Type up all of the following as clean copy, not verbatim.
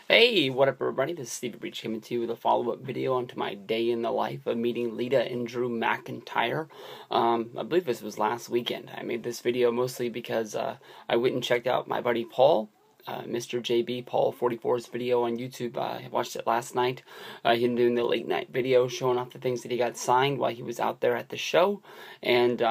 Hey, what up everybody, this is Steve Breach coming to you with a follow-up video onto my day in the life of meeting Lita and Drew McIntyre. I believe this was last weekend. I made this video mostly because I went and checked out my buddy Paul, Mr. JB Paul 44's video on YouTube. I watched it last night. Him doing the late night video showing off the things that he got signed while he was out there at the show, and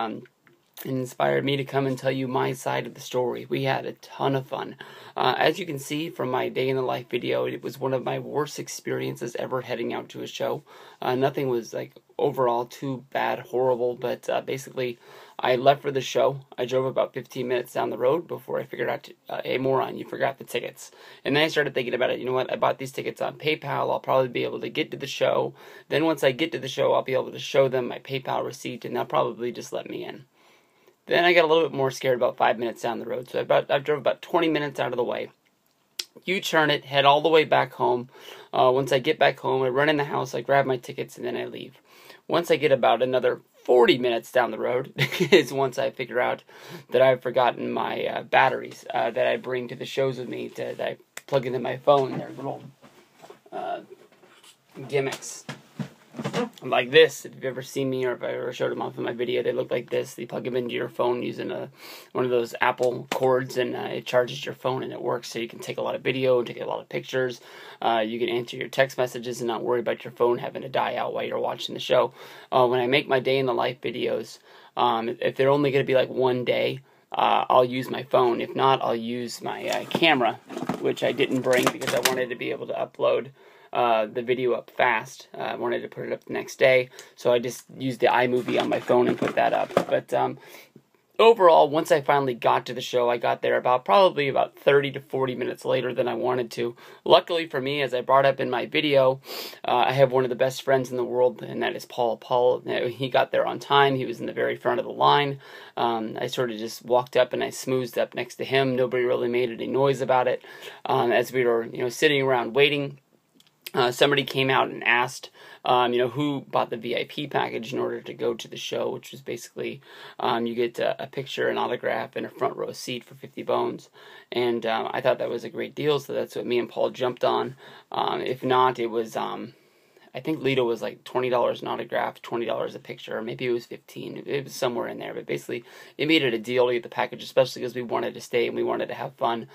it inspired me to come and tell you my side of the story. We had a ton of fun. As you can see from my day in the life video, it was one of my worst experiences ever heading out to a show. Nothing was like overall too bad, horrible, but basically I left for the show. I drove about 15 minutes down the road before I figured out, hey moron, you forgot the tickets. And then I started thinking about it. You know what, I bought these tickets on PayPal. I'll probably be able to get to the show. Then once I get to the show, I'll be able to show them my PayPal receipt and they'll probably just let me in. Then I got a little bit more scared about 5 minutes down the road, so I drove about 20 minutes out of the way. U-turn it, head all the way back home. Once I get back home, I run in the house, I grab my tickets, and then I leave. Once I get about another 40 minutes down the road is once I figure out that I've forgotten my batteries that I bring to the shows with me, that I plug into my phone. They're little gimmicks. Like this, if you've ever seen me or if I ever showed them off in my video, they look like this. You plug them into your phone using one of those Apple cords, and it charges your phone and it works, so you can take a lot of video and take a lot of pictures. You can answer your text messages and not worry about your phone having to die out while you're watching the show. When I make my day in the life videos, if they're only going to be like one day, I'll use my phone. If not, I'll use my camera, which I didn't bring because I wanted to be able to upload the video up fast. I wanted to put it up the next day, so I just used the iMovie on my phone and put that up. But overall, once I finally got to the show, I got there probably about 30 to 40 minutes later than I wanted to. Luckily for me, as I brought up in my video, I have one of the best friends in the world, and that is Paul. Paul, he got there on time. He was in the very front of the line. I sort of just walked up and I smoothed up next to him. Nobody really made any noise about it. As we were, sitting around waiting, somebody came out and asked, who bought the VIP package in order to go to the show, which was basically, you get a picture, an autograph, and a front row seat for 50 bones. And I thought that was a great deal, so that's what me and Paul jumped on. If not, it was, I think Lita was like $20 an autograph, $20 a picture, or maybe it was $15. It was somewhere in there, but basically it made it a deal to get the package, especially because we wanted to stay and we wanted to have fun.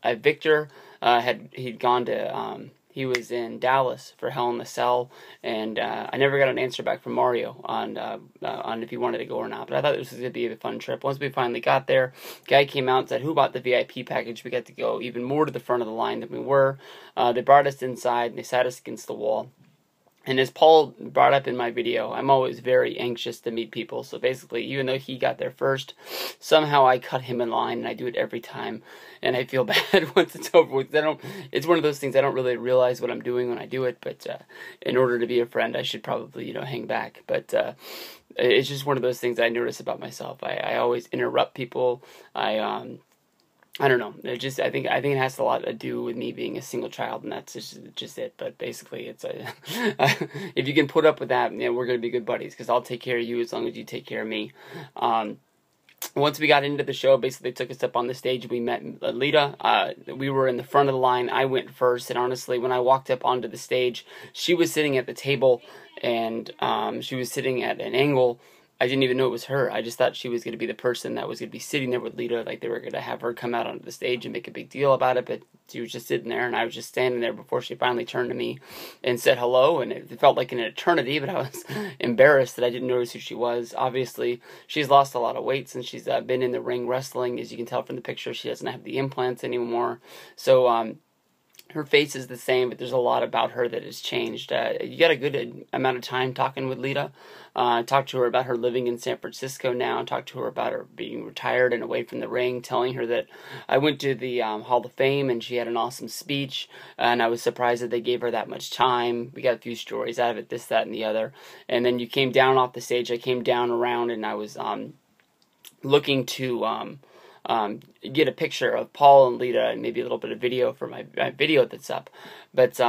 Victor, he'd gone to, he was in Dallas for Hell in the Cell, and I never got an answer back from Mario on if he wanted to go or not. But I thought this was going to be a fun trip. Once we finally got there, guy came out and said, who bought the VIP package? We got to go even more to the front of the line than we were. They brought us inside, and they sat us against the wall. And as Paul brought up in my video, I'm always very anxious to meet people. So basically, even though he got there first, somehow I cut him in line, and I do it every time. And I feel bad once it's over with. It's one of those things I don't really realize what I'm doing when I do it. But in order to be a friend, I should probably, hang back. But it's just one of those things I notice about myself. I always interrupt people. I don't know. I think it has a lot to do with me being a single child, and that's just it. But basically, it's if you can put up with that, we're gonna be good buddies because I'll take care of you as long as you take care of me. Once we got into the show, basically they took us up on the stage. We met Lita. We were in the front of the line. I went first, and honestly, when I walked up onto the stage, she was sitting at the table, and she was sitting at an angle. I didn't even know it was her. I just thought she was going to be the person that was going to be sitting there with Lita, like they were going to have her come out onto the stage and make a big deal about it, but she was just sitting there, and I was just standing there before she finally turned to me and said hello, and it felt like an eternity, but I was embarrassed that I didn't notice who she was. Obviously, she's lost a lot of weight since she's been in the ring wrestling. As you can tell from the picture, she doesn't have the implants anymore, so her face is the same, but there's a lot about her that has changed. You got a good amount of time talking with Lita. Talked to her about her living in San Francisco now. Talked to her about her being retired and away from the ring. Telling her that I went to the Hall of Fame and she had an awesome speech. And I was surprised that they gave her that much time. We got a few stories out of it, this, that, and the other. And then you came down off the stage. I came down around and I was looking to get a picture of Paul and Lita and maybe a little bit of video for my video that's up. But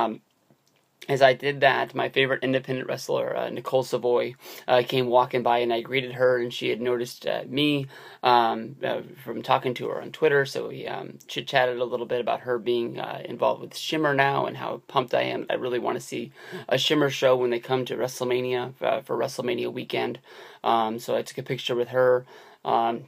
as I did that, my favorite independent wrestler, Nicole Savoy, came walking by, and I greeted her, and she had noticed me from talking to her on Twitter, so we chit-chatted a little bit about her being involved with Shimmer now, and how pumped I am. I really want to see a Shimmer show when they come to WrestleMania, for WrestleMania weekend. So I took a picture with her, and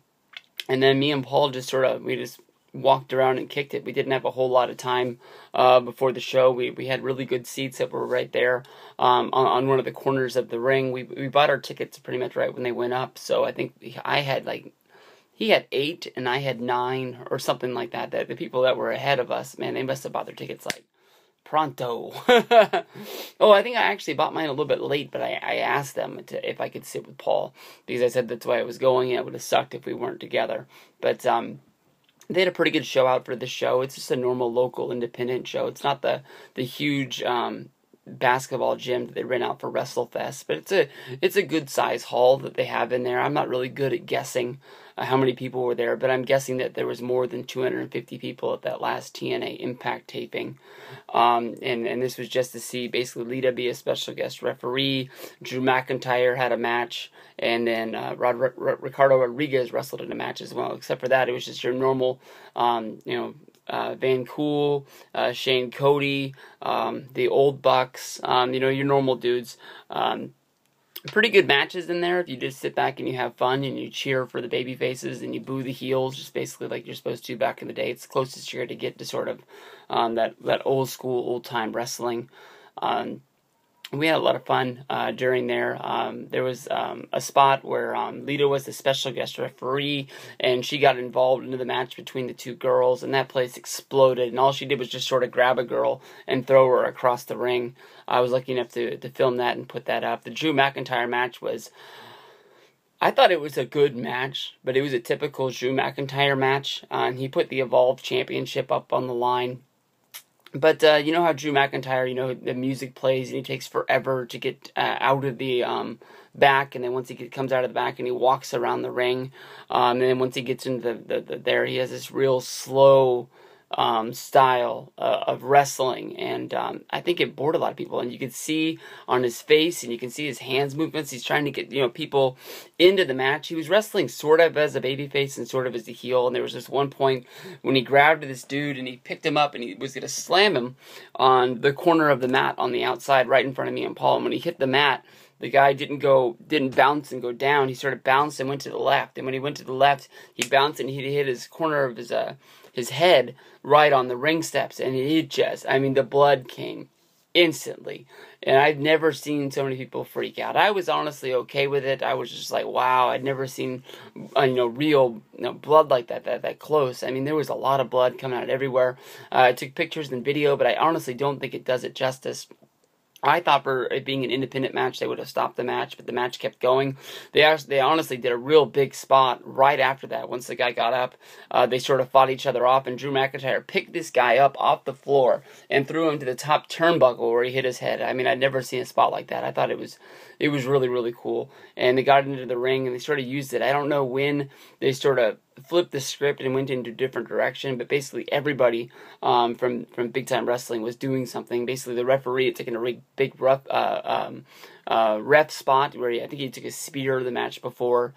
then me and Paul just we just walked around and kicked it. We didn't have a whole lot of time before the show. We had really good seats that were right there on one of the corners of the ring. We bought our tickets pretty much right when they went up, so I think he had 8 and I had 9 or something like that. The people that were ahead of us, man, they must have bought their tickets like pronto. Oh, I think I actually bought mine a little bit late, but I asked them if I could sit with Paul, because I said that's why I was going, and it would have sucked if we weren't together. But they had a pretty good show out for the show. It's just a normal local independent show. It's not the huge basketball gym that they rent out for WrestleFest, but it's a good size hall that they have in there. I'm not really good at guessing how many people were there, but I'm guessing that there was more than 250 people at that last TNA Impact taping. And this was just to see basically Lita be a special guest referee. Drew McIntyre had a match, and then Ricardo Rodriguez wrestled in a match as well. Except for that, it was just your normal, Van Cool, Shane Cody, the Old Bucks, your normal dudes. Pretty good matches in there if you just sit back and you have fun and you cheer for the baby faces and you boo the heels, just basically like you're supposed to back in the day. It's the closest you're going to get to sort of that old school, old time wrestling. We had a lot of fun during there. There was a spot where Lita was the special guest referee, and she got involved into the match between the two girls, and that place exploded, and all she did was just sort of grab a girl and throw her across the ring. I was lucky enough to film that and put that up. The Drew McIntyre match I thought it was a good match, but it was a typical Drew McIntyre match. And he put the Evolve Championship up on the line. But you know how Drew McIntyre, the music plays and he takes forever to get out of the back, and then once he comes out of the back and he walks around the ring, and then once he gets into there, he has this real slow style of wrestling, and I think it bored a lot of people, and you could see on his face and you can see his hands movements, he's trying to get people into the match. He was wrestling sort of as a babyface and sort of as a heel, and there was this one point when he grabbed this dude and he picked him up and he was going to slam him on the corner of the mat on the outside right in front of me and Paul, and when he hit the mat, the guy didn't bounce and go down. He sort of bounced and went to the left, and when he went to the left, he bounced and he hit his corner of his head right on the ring steps, and the blood came instantly. And I've never seen so many people freak out. I was honestly okay with it. I was just like, wow, I'd never seen, real blood like that close. I mean, there was a lot of blood coming out everywhere. I took pictures and video, but I honestly don't think it does it justice. I thought for it being an independent match, they would have stopped the match, but the match kept going. They honestly did a real big spot right after that. Once the guy got up, they sort of fought each other off, and Drew McIntyre picked this guy up off the floor and threw him to the top turnbuckle where he hit his head. I mean, I'd never seen a spot like that. I thought it was really, really cool. And they got into the ring, and they sort of used it. I don't know when they sort of flipped the script and went into a different direction, but basically everybody from Big Time Wrestling was doing something. Basically, the referee had taken a big ref spot where I think he took a spear the match before.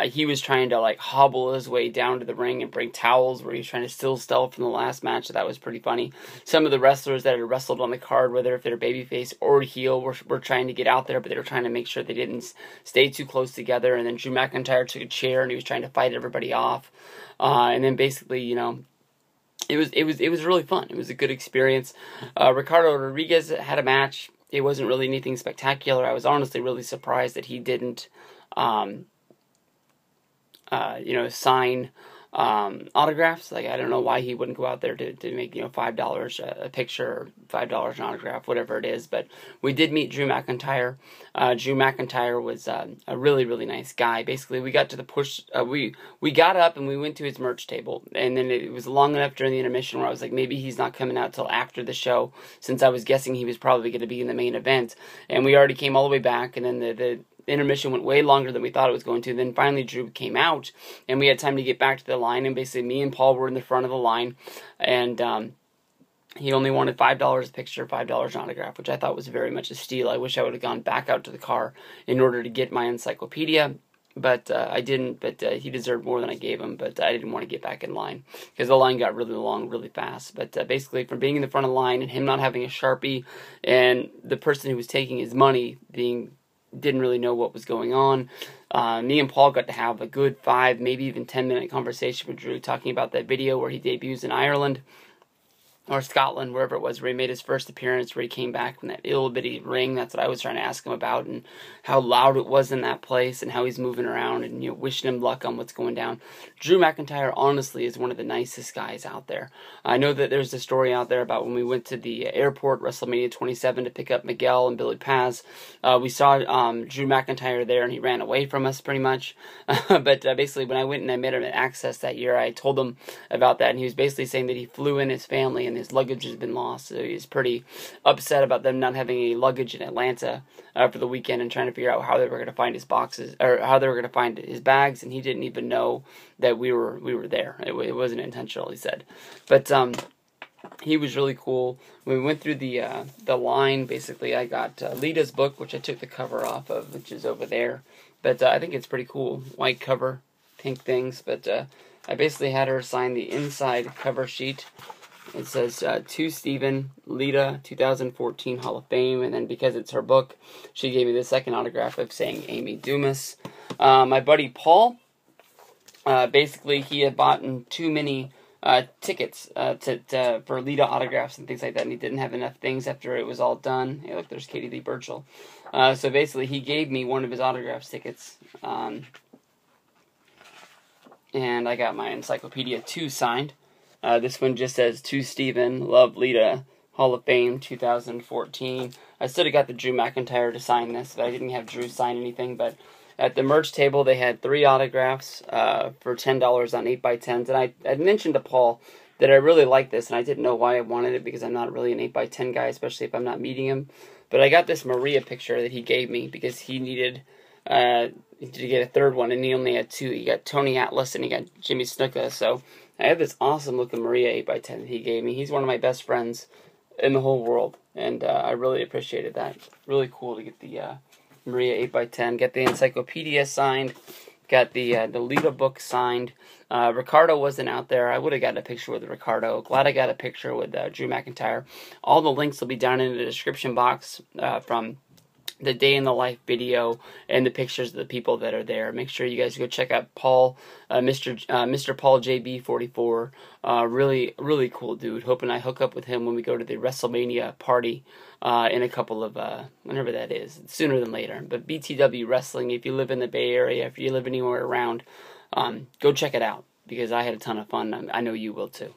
He was trying to hobble his way down to the ring and bring towels where he was trying to still steal from the last match. So that was pretty funny. Some of the wrestlers that had wrestled on the card, whether if they're babyface or heel, were trying to get out there, but they were trying to make sure they didn't stay too close together. And then Drew McIntyre took a chair and he was trying to fight everybody off. And then basically, it was really fun. It was a good experience. Ricardo Rodriguez had a match. It wasn't really anything spectacular. I was honestly really surprised that he didn't sign autographs. I don't know why he wouldn't go out there to make $5 a picture or $5 an autograph, whatever it is. But we did meet Drew McIntyre. Drew McIntyre was a really, really nice guy. Basically, we got to the push. We got up and we went to his merch table, and then it was long enough during the intermission where I was like, maybe he's not coming out till after the show, since I was guessing he was probably going to be in the main event. And we already came all the way back, and then the intermission went way longer than we thought it was going to. Then finally Drew came out, and we had time to get back to the line, and basically me and Paul were in the front of the line, and He only wanted $5 a picture, $5 an autograph, which I thought was very much a steal. I wish I would have gone back out to the car in order to get my encyclopedia, but I didn't. But he deserved more than I gave him, but I didn't want to get back in line because the line got really long really fast. But basically, from being in the front of the line and him not having a Sharpie, and the person who was taking his money didn't really know what was going on, me and Paul got to have a good 5, maybe even 10-minute conversation with Drew talking about that video where he debuts in Ireland, or Scotland, wherever it was, where he made his first appearance, where he came back from that itty-bitty ring. That's what I was trying to ask him about, and how loud it was in that place, and how he's moving around, and, you know, wishing him luck on what's going down. Drew McIntyre, honestly, is one of the nicest guys out there. I know that there's a story out there about when we went to the airport, WrestleMania 27, to pick up Miguel and Billy Paz. We saw Drew McIntyre there, and he ran away from us, pretty much. But basically, when I went and I met him at Access that year, I told him about that, and he was basically saying that he flew in his family, and his luggage has been lost, so he's pretty upset about them not having any luggage in Atlanta for the weekend, and trying to figure out how they were going to find his boxes, or how they were going to find his bags, and he didn't even know that we were there. It wasn't intentional, he said. But he was really cool. When we went through the line, basically, I got Lita's book, which I took the cover off of, which is over there. But I think it's pretty cool. White cover, pink things. But I basically had her sign the inside cover sheet. It says, to Steven, Lita, 2014 Hall of Fame. And then because it's her book, she gave me the second autograph of saying Amy Dumas. My buddy Paul, basically he had bought too many tickets for Lita autographs and things like that, and he didn't have enough things after it was all done. Hey, look, there's Katie Lee Burchill. So basically he gave me one of his autograph tickets, and I got my Encyclopedia 2 signed. This one just says, to Steven, love Lita, Hall of Fame 2014. I still got the Drew McIntyre to sign this, but I didn't have Drew sign anything. But at the merch table, they had 3 autographs for $10 on 8x10s. And I mentioned to Paul that I really like this, and I didn't know why I wanted it, because I'm not really an 8x10 guy, especially if I'm not meeting him. But I got this Maria picture that he gave me because he needed to get a third one, and he only had 2. He got Tony Atlas and he got Jimmy Snuka. So I have this awesome looking Maria 8x10 that he gave me. He's one of my best friends in the whole world, and I really appreciated that. Really cool to get the Maria 8x10, get the Encyclopedia signed, got the Lita book signed. Ricardo wasn't out there. I would have gotten a picture with Ricardo. Glad I got a picture with Drew McIntyre. All the links will be down in the description box from the day in the life video and the pictures of the people that are there. Make sure you guys go check out Paul, Mr. Paul JB44. Really, really cool dude. Hoping I hook up with him when we go to the WrestleMania party in a couple of, whenever that is. Sooner than later. But BTW Wrestling, if you live in the Bay Area, if you live anywhere around, go check it out, because I had a ton of fun. I know you will too.